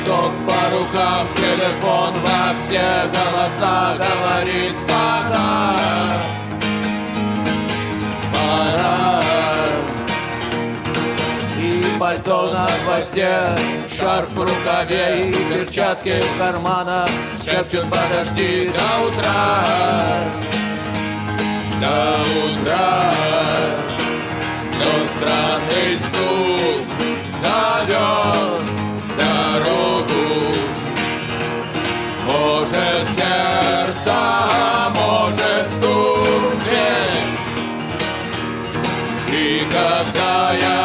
ток по рукам, телефон во все голоса говорит пока. Пора. И пальто на хвосте, шарф в рукаве и перчатки в карманах шепчут: подожди до утра. До утра. Но странный стук зовет дорогу. Может сердце, а может стукнет. И когда я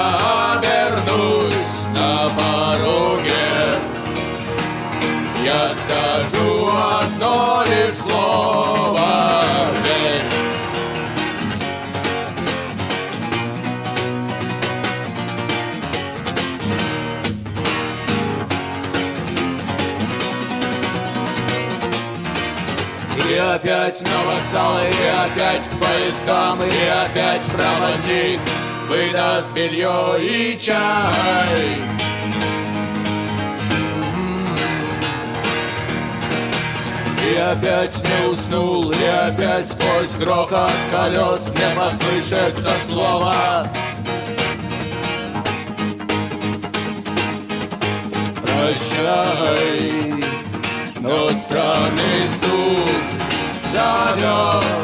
обернусь на пороге, я скажу одно лишь слово: верь. И опять на вокзал, и опять к поездам, и опять проводник выдаст белье и чай. И опять не уснул, и опять сквозь грохот колес мне послышится слово: прощай. Но странный стук зовет